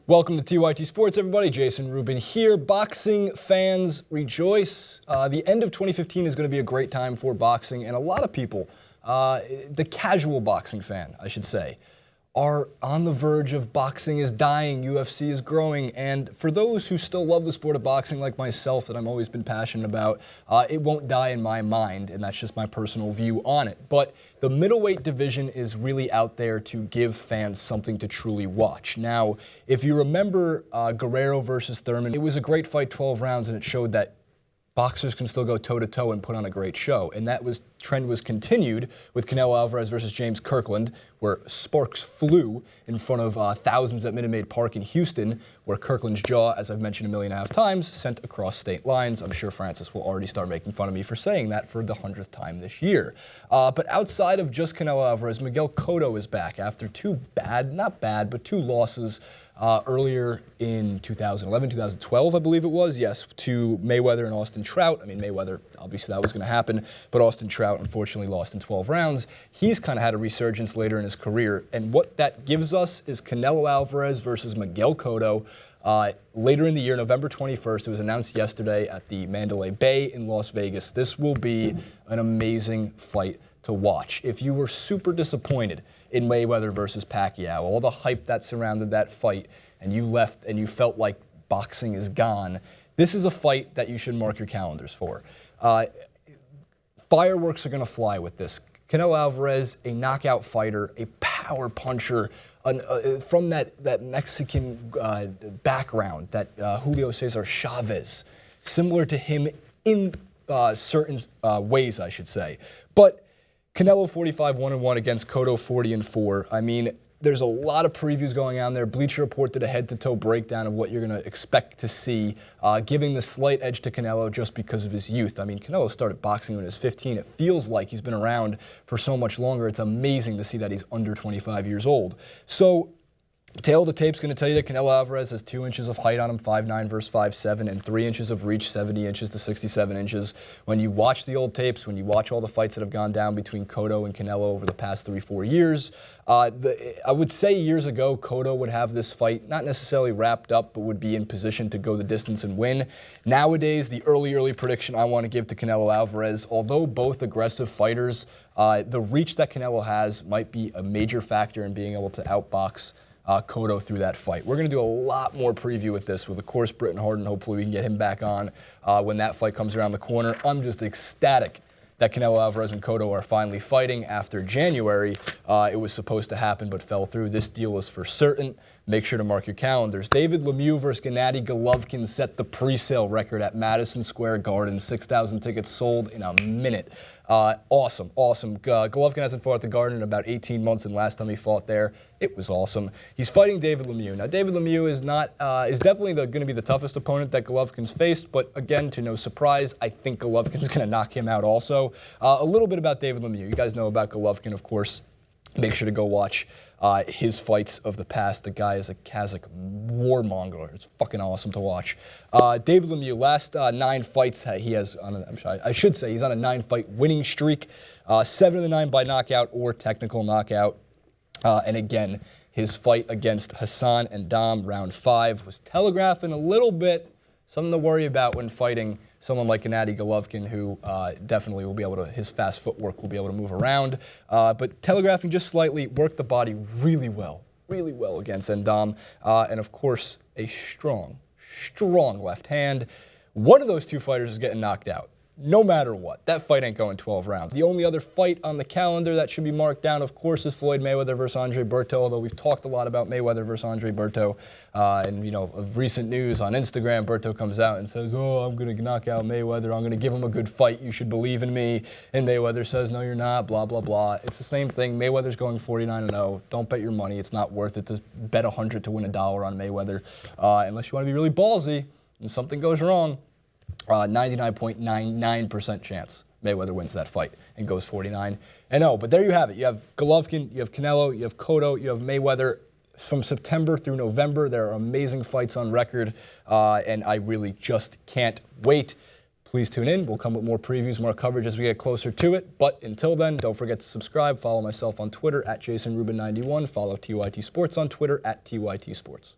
Welcome to TYT Sports, everybody. Jason Rubin here. Boxing fans, rejoice. The end of 2015 is going to be a great time for boxing, and a lot of people, the casual boxing fan, I should say, are on the verge of boxing is dying, UFC is growing, and for those who still love the sport of boxing like myself that I've always been passionate about, it won't die in my mind, and that's just my personal view on it. But the middleweight division is really out there to give fans something to truly watch. Now, if you remember Guerrero versus Thurman, it was a great fight, 12 rounds, and it showed that boxers can still go toe-to-toe and put on a great show. And that trend was continued with Canelo Alaverz versus James Kirkland, where sparks flew in front of thousands at Minute Maid Park in Houston, where Kirkland's jaw, as I've mentioned 1.5 million times, sent across state lines. I'm sure Francis will already start making fun of me for saying that for the 100th time this year. But outside of just Canelo Alaverz, Miguel Cotto is back after two losses earlier in 2011, 2012, I believe it was, yes, to Mayweather and Austin Trout. I mean, Mayweather, obviously that was going to happen, but Austin Trout unfortunately lost in 12 rounds. He's kind of had a resurgence later in his career, and what that gives us is Canelo Alaverz versus Miguel Cotto later in the year, November 21st. It was announced yesterday at the Mandalay Bay in Las Vegas. This will be an amazing fight to watch. If you were super disappointed in Mayweather versus Pacquiao, all the hype that surrounded that fight, and you left and you felt like boxing is gone, this is a fight that you should mark your calendars for. Fireworks are going to fly with this. Canelo Alaverz, a knockout fighter, a power puncher, from that Mexican background, that Julio Cesar Chavez, similar to him in certain ways, I should say. But Canelo 45-1-1 against Cotto 40-4. I mean, there's a lot of previews going on there. Bleacher Report did a head-to-toe breakdown of what you're going to expect to see, giving the slight edge to Canelo just because of his youth. I mean, Canelo started boxing when he was 15. It feels like he's been around for so much longer. It's amazing to see that he's under 25 years old. So, Tail of the tape's going to tell you that Canelo Alaverz has 2 inches of height on him, 5'9" versus 5'7", and 3 inches of reach, 70 inches to 67 inches. When you watch the old tapes, when you watch all the fights that have gone down between Cotto and Canelo over the past 3-4 years, I would say years ago, Cotto would have this fight not necessarily wrapped up, but would be in position to go the distance and win. Nowadays, the early prediction I want to give to Canelo Alaverz, although both aggressive fighters, the reach that Canelo has might be a major factor in being able to outbox Cotto through that fight. We're going to do a lot more preview with this, with, of course, Britton Harden. Hopefully we can get him back on when that fight comes around the corner. I'm just ecstatic that Canelo Alaverz and Cotto are finally fighting after January. It was supposed to happen but fell through. This deal is for certain. Make sure to mark your calendars. David Lemieux versus Gennady Golovkin set the pre-sale record at Madison Square Garden. 6,000 tickets sold in a minute. Awesome. Golovkin hasn't fought at the Garden in about 18 months, and last time he fought there, it was awesome. He's fighting David Lemieux. Now, David Lemieux is definitely going to be the toughest opponent that Golovkin's faced, but again, to no surprise, I think Golovkin's going to knock him out also. A little bit about David Lemieux. You guys know about Golovkin, of course. Make sure to go watch his fights of the past. The guy is a Kazakh warmonger. It's fucking awesome to watch. David Lemieux, last 9 fights he has on I should say he's on a 9-fight winning streak. 7 of the 9 by knockout or technical knockout. And again, his fight against Hassan and Dom, round 5, was telegraphing a little bit. Something to worry about when fighting someone like Gennady Golovkin, who definitely will be able to, his fast footwork will be able to move around. But telegraphing just slightly, worked the body really well against Endam. And of course, a strong left hand. One of those 2 fighters is getting knocked out. No matter what. That fight ain't going 12 rounds. The only other fight on the calendar that should be marked down, of course, is Floyd Mayweather versus Andre Berto, although we've talked a lot about Mayweather versus Andre Berto. And, you know, of recent news on Instagram, Berto comes out and says, oh, I'm going to knock out Mayweather. I'm going to give him a good fight. You should believe in me. And Mayweather says, no, you're not, blah, blah, blah. It's the same thing. Mayweather's going 49-0. Don't bet your money. It's not worth it to bet 100 to win $1 on Mayweather, unless you want to be really ballsy and something goes wrong. 99.99% chance Mayweather wins that fight and goes 49-0. But there you have it. You have Golovkin, you have Canelo, you have Cotto, you have Mayweather. From September through November, there are amazing fights on record, and I really just can't wait. Please tune in. We'll come with more previews, more coverage as we get closer to it. But until then, don't forget to subscribe. Follow myself on Twitter at JasonRubin91. Follow TYT Sports on Twitter at TYT Sports.